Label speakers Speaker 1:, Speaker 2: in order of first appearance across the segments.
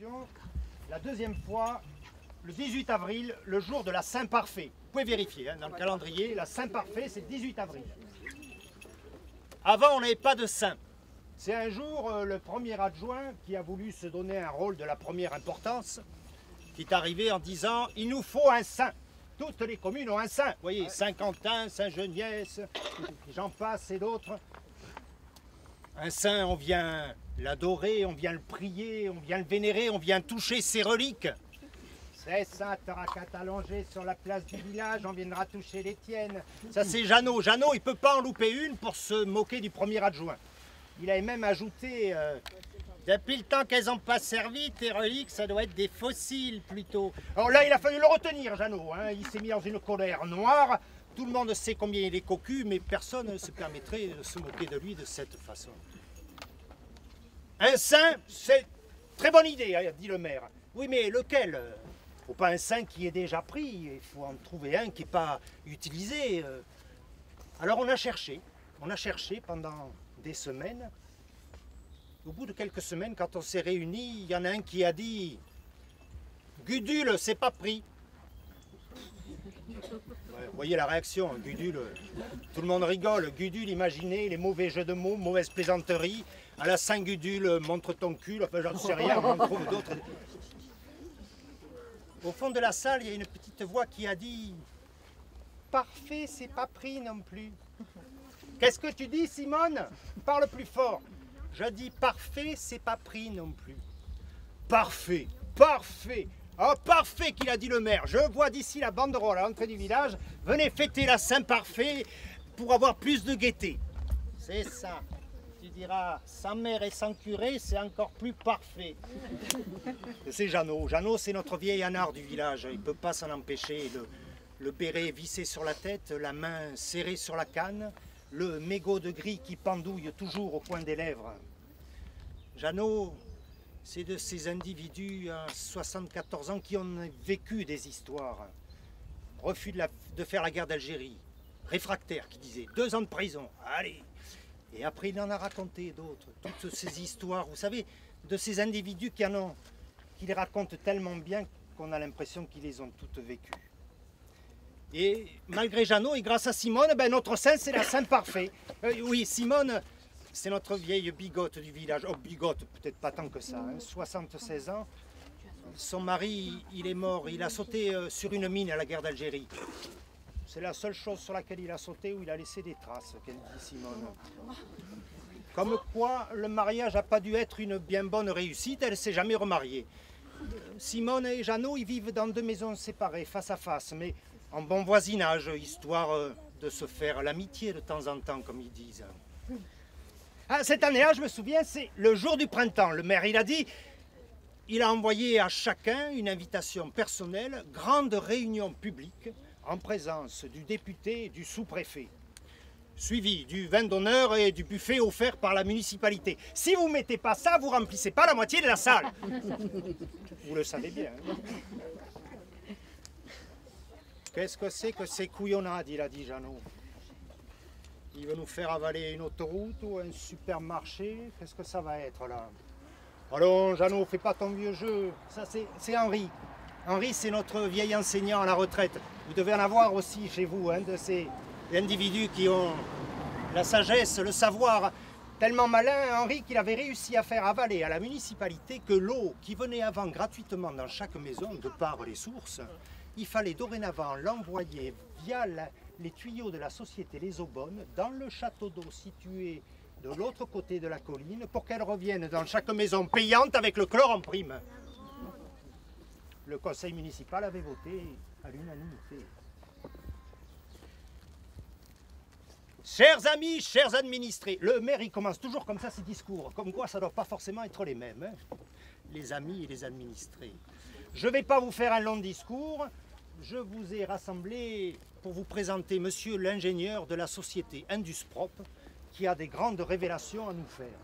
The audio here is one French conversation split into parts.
Speaker 1: réaction. La deuxième fois, le 18 avril, le jour de la Saint-Parfait. Vous pouvez vérifier hein, dans le calendrier, la Saint-Parfait, c'est le 18 avril. Avant, on n'avait pas de saint. C'est un jour, le premier adjoint qui a voulu se donner un rôle de la première importance, qui est arrivé en disant « il nous faut un saint ». Toutes les communes ont un saint. Vous voyez, Saint-Quentin, Saint-Geniès, j'en passe et d'autres. Un saint, on vient l'adorer, on vient le prier, on vient le vénérer, on vient toucher ses reliques. C'est ça, t'auras qu'à t'allonger sur la place du village, on viendra toucher les tiennes. Ça c'est Jeannot. Jeannot, il ne peut pas en louper une pour se moquer du premier adjoint. Il avait même ajouté, depuis le temps qu'elles n'ont pas servi, tes reliques, ça doit être des fossiles plutôt. Alors là, il a fallu le retenir, Jeannot. Hein. Il s'est mis dans une colère noire. Tout le monde sait combien il est cocu, mais personne ne se permettrait de se moquer de lui de cette façon. Un saint, c'est très bonne idée, hein, dit le maire. Oui, mais lequel? Faut pas un saint qui est déjà pris, il faut en trouver un qui n'est pas utilisé. Alors on a cherché pendant des semaines. Au bout de quelques semaines, quand on s'est réunis, il y en a un qui a dit « Gudule, c'est pas pris ». Ouais, vous voyez la réaction, Gudule, tout le monde rigole. Gudule, imaginez les mauvais jeux de mots, mauvaises plaisanteries. À la Saint-Gudule, montre ton cul, enfin j'en sais rien, on trouve d'autres. Au fond de la salle, il y a une petite voix qui a dit « Parfait, c'est pas pris non plus ». Qu'est-ce que tu dis, Simone? Parle plus fort. Je dis parfait, c'est pas pris non plus. Parfait, parfait. Oh, parfait qu'il a dit le maire. Je vois d'ici la banderole à l'entrée du village. Venez fêter la Saint-Parfait pour avoir plus de gaieté. C'est ça. Tu diras, sans mère et sans curé, c'est encore plus parfait. C'est Jeannot. Jeannot, c'est notre vieil anard du village. Il ne peut pas s'en empêcher. Le béret vissé sur la tête, la main serrée sur la canne, le mégot de gris qui pendouille toujours au coin des lèvres. Jeannot, c'est de ces individus à 74 ans qui ont vécu des histoires. Refus de faire la guerre d'Algérie, réfractaire qui disait 2 ans de prison, allez. Et après il en a raconté d'autres, toutes ces histoires, vous savez, de ces individus qui les racontent tellement bien qu'on a l'impression qu'ils les ont toutes vécues. Et malgré Jeannot et grâce à Simone, ben, notre saint c'est la Saint-Parfait. Oui, Simone, c'est notre vieille bigote du village. Oh, bigote, peut-être pas tant que ça, hein, 76 ans. Son mari, il est mort, il a sauté sur une mine à la guerre d'Algérie. C'est la seule chose sur laquelle il a sauté où il a laissé des traces, qu'elle dit Simone. Comme quoi, le mariage n'a pas dû être une bien bonne réussite, elle ne s'est jamais remariée. Simone et Jeannot, ils vivent dans 2 maisons séparées, face à face, mais en bon voisinage, histoire de se faire l'amitié de temps en temps, comme ils disent. Ah, cette année-là, je me souviens, c'est le jour du printemps. Le maire, il a dit, il a envoyé à chacun une invitation personnelle, grande réunion publique, en présence du député et du sous-préfet, suivi du vin d'honneur et du buffet offert par la municipalité. Si vous ne mettez pas ça, vous ne remplissez pas la moitié de la salle. Vous le savez bien. Hein. Qu'est-ce que c'est que ces couillonnades, il a dit Jeannot. Il veut nous faire avaler une autoroute ou un supermarché. Qu'est-ce que ça va être là? Allons, Jeannot, fais pas ton vieux jeu. Ça, c'est Henri. Henri, c'est notre vieil enseignant à la retraite. Vous devez en avoir aussi chez vous, hein, de ces individus qui ont la sagesse, le savoir. Tellement malin, Henri, qu'il avait réussi à faire avaler à la municipalité que l'eau qui venait avant gratuitement dans chaque maison, de par les sources, il fallait dorénavant l'envoyer via les tuyaux de la société Les Eaux Bonnes dans le château d'eau situé de l'autre côté de la colline pour qu'elle revienne dans chaque maison payante avec le chlore en prime. Le conseil municipal avait voté à l'unanimité. Chers amis, chers administrés, le maire il commence toujours comme ça ses discours, comme quoi ça ne doit pas forcément être les mêmes, hein, les amis et les administrés. Je ne vais pas vous faire un long discours, je vous ai rassemblé pour vous présenter monsieur l'ingénieur de la société Indusprop qui a des grandes révélations à nous faire.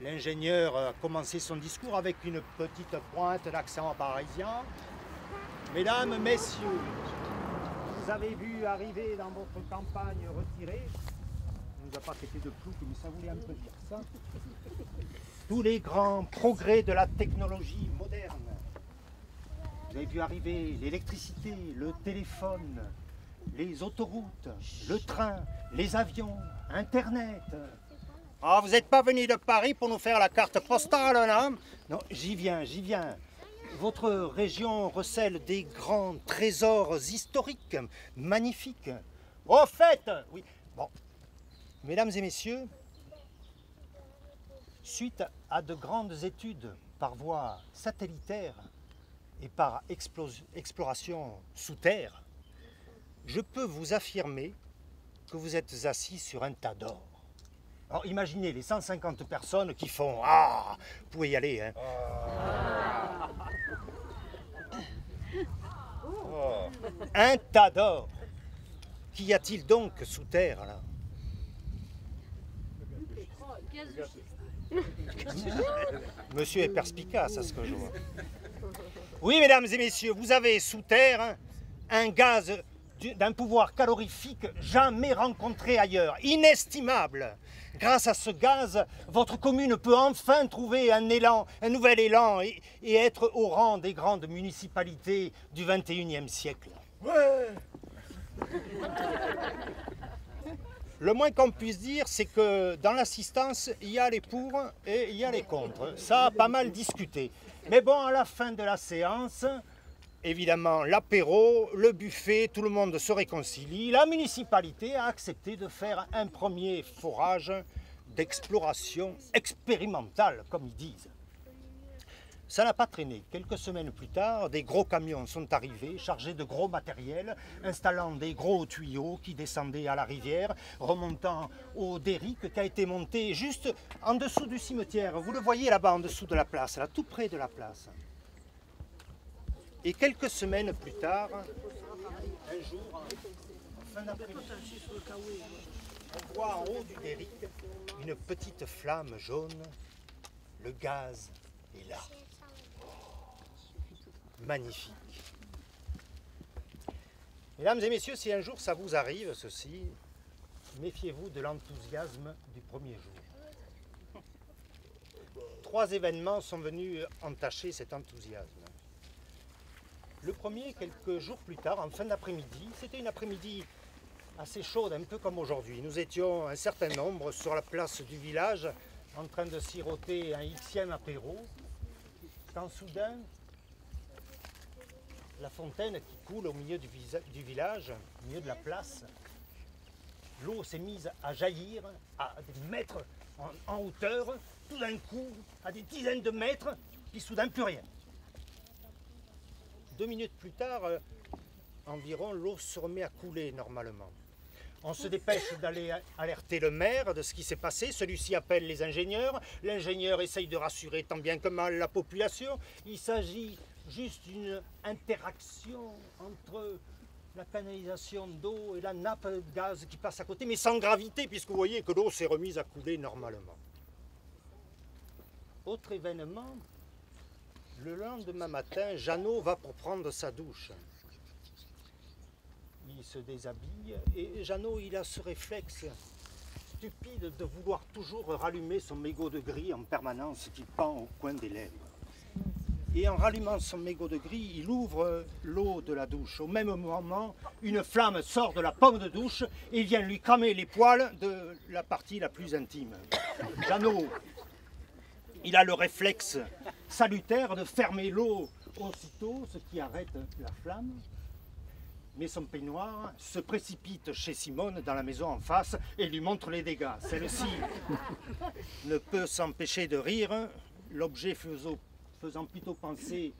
Speaker 1: L'ingénieur a commencé son discours avec une petite pointe d'accent parisien. Mesdames, messieurs, vous avez vu arriver dans votre campagne retirée, on ne nous a pas traité de plouc, mais ça voulait un peu dire ça. tous les grands progrès de la technologie moderne. Vous avez vu arriver l'électricité, le téléphone, les autoroutes, le train, les avions, Internet. Ah, vous n'êtes pas venu de Paris pour nous faire la carte postale, non? Non, j'y viens, j'y viens. Votre région recèle des grands trésors historiques, magnifiques. Au fait, oui, bon, mesdames et messieurs, suite à de grandes études par voie satellitaire et par exploration sous terre, je peux vous affirmer que vous êtes assis sur un tas d'or. Alors imaginez les 150 personnes qui font « Ah !» Vous pouvez y aller, hein. Oh. Un tas d'or. Qu'y a-t-il donc sous terre, là? Monsieur est perspicace à ce que je vois. Oui, mesdames et messieurs, vous avez sous terre un gaz d'un pouvoir calorifique jamais rencontré ailleurs, inestimable. Grâce à ce gaz, votre commune peut enfin trouver un nouvel élan et être au rang des grandes municipalités du XXIe siècle. Ouais. Le moins qu'on puisse dire, c'est que dans l'assistance, il y a les pour et il y a les contre. Ça a pas mal discuté. Mais bon, à la fin de la séance, évidemment, l'apéro, le buffet, tout le monde se réconcilie. La municipalité a accepté de faire un premier forage d'exploration expérimentale, comme ils disent. Ça n'a pas traîné. Quelques semaines plus tard, des gros camions sont arrivés, chargés de gros matériel, installant des gros tuyaux qui descendaient à la rivière, remontant au derrick qui a été monté juste en dessous du cimetière. Vous le voyez là-bas, en dessous de la place, là, tout près de la place. Et quelques semaines plus tard, un jour, en fin d'après-midi, on voit en haut du derrick une petite flamme jaune. Le gaz est là. Magnifique. Mesdames et messieurs, si un jour ça vous arrive, ceci, méfiez-vous de l'enthousiasme du premier jour. 3 événements sont venus entacher cet enthousiasme. Le premier, quelques jours plus tard, en fin d'après-midi, c'était une après-midi assez chaude, un peu comme aujourd'hui. Nous étions un certain nombre sur la place du village, en train de siroter un Xème apéro, quand soudain, la fontaine qui coule au milieu du village, au milieu de la place, l'eau s'est mise à jaillir à des mètres en hauteur, tout d'un coup, à des dizaines de mètres, puis soudain plus rien. 2 minutes plus tard, environ, l'eau se remet à couler normalement. On se dépêche d'aller alerter le maire de ce qui s'est passé. Celui-ci appelle les ingénieurs. L'ingénieur essaye de rassurer tant bien que mal la population. Il s'agit juste d'une interaction entre la canalisation d'eau et la nappe de gaz qui passe à côté, mais sans gravité, puisque vous voyez que l'eau s'est remise à couler normalement. Autre événement, le lendemain matin, Jeannot va pour prendre sa douche. Il se déshabille et Jeannot, il a ce réflexe stupide de vouloir toujours rallumer son mégot de gris en permanence qui pend au coin des lèvres. Et en rallumant son mégot de gris, il ouvre l'eau de la douche. Au même moment, une flamme sort de la pomme de douche et vient lui cramer les poils de la partie la plus intime. Jeannot, il a le réflexe salutaire de fermer l'eau aussitôt, ce qui arrête la flamme. Mais son peignoir se précipite chez Simone dans la maison en face et lui montre les dégâts. Celle-ci ne peut s'empêcher de rire, l'objet faisant plutôt penser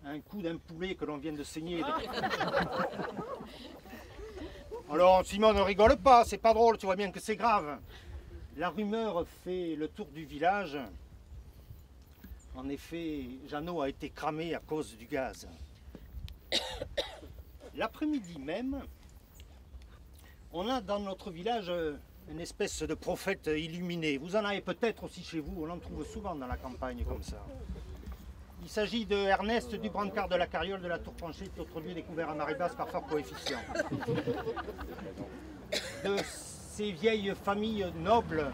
Speaker 1: à un coup d'un poulet que l'on vient de saigner. Alors Simone ne rigole pas, c'est pas drôle, tu vois bien que c'est grave. La rumeur fait le tour du village. En effet, Jeannot a été cramé à cause du gaz. L'après-midi même, on a dans notre village une espèce de prophète illuminé. Vous en avez peut-être aussi chez vous, on en trouve souvent dans la campagne comme ça. Il s'agit de Ernest du Brancard de la Carriole de la Tour Penchée, autre lieu découvert à marée basse par fort coefficient. De ces vieilles familles nobles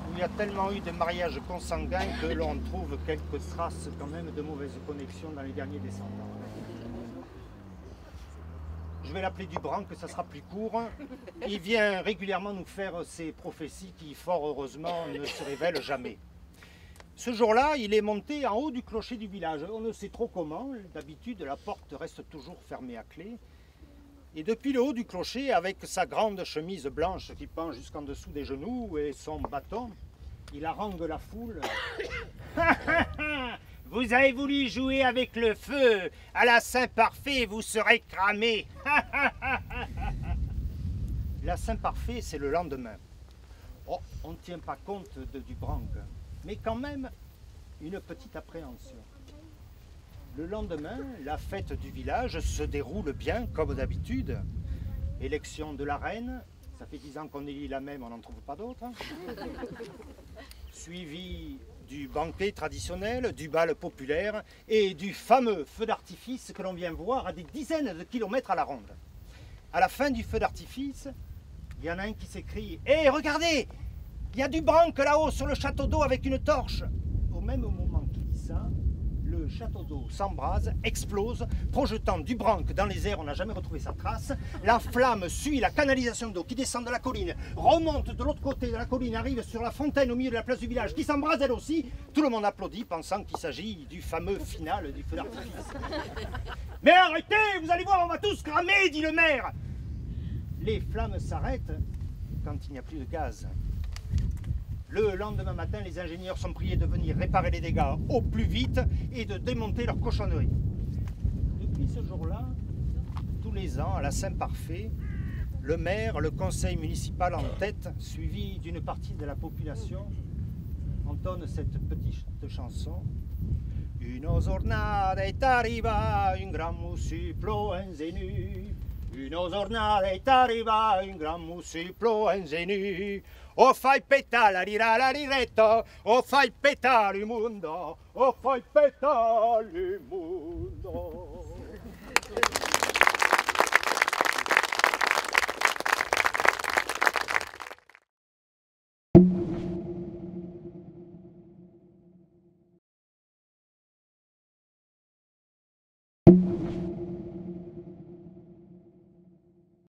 Speaker 1: où il y a tellement eu de mariages consanguins que l'on trouve quelques traces quand même de mauvaises connexions dans les derniers descendants. Je vais l'appeler Dubranc, que ça sera plus court. Il vient régulièrement nous faire ses prophéties qui, fort heureusement, ne se révèlent jamais. Ce jour-là, il est monté en haut du clocher du village. On ne sait trop comment. D'habitude, la porte reste toujours fermée à clé. Et depuis le haut du clocher, avec sa grande chemise blanche qui pend jusqu'en dessous des genoux et son bâton, il harangue la foule. Vous avez voulu jouer avec le feu, à la Saint-Parfait, vous serez cramé. La Saint-Parfait, c'est le lendemain. Oh, on ne tient pas compte de Dubranc, mais quand même, une petite appréhension. Le lendemain, la fête du village se déroule bien, comme d'habitude. Élection de la reine, ça fait 10 ans qu'on élit la même, on n'en trouve pas d'autre. Suivi du banquet traditionnel, du bal populaire et du fameux feu d'artifice que l'on vient voir à des dizaines de kilomètres à la ronde. À la fin du feu d'artifice, il y en a un qui s'écrie « Hé, regardez, il y a Dubranc là-haut sur le château d'eau avec une torche !» Au même moment qu'il dit ça, le château d'eau s'embrase, explose, projetant Dubranc dans les airs, on n'a jamais retrouvé sa trace. La flamme suit la canalisation d'eau qui descend de la colline, remonte de l'autre côté de la colline, arrive sur la fontaine au milieu de la place du village, qui s'embrase elle aussi. Tout le monde applaudit, pensant qu'il s'agit du fameux final du feu d'artifice. « Mais arrêtez, vous allez voir, on va tous cramer !» dit le maire. Les flammes s'arrêtent quand il n'y a plus de gaz. Le lendemain matin, les ingénieurs sont priés de venir réparer les dégâts au plus vite et de démonter leur cochonnerie. Depuis ce jour-là, tous les ans, à la Saint-Parfait, le maire, le conseil municipal en tête, suivi d'une partie de la population, entonne cette petite chanson. Une giornata est arriva, un gran musiplo inzenu. Une giornata est arriva, un gran musiplo inzenu. O fai petare la rira la riretto, o fai petare il mondo, o fai petare il mondo.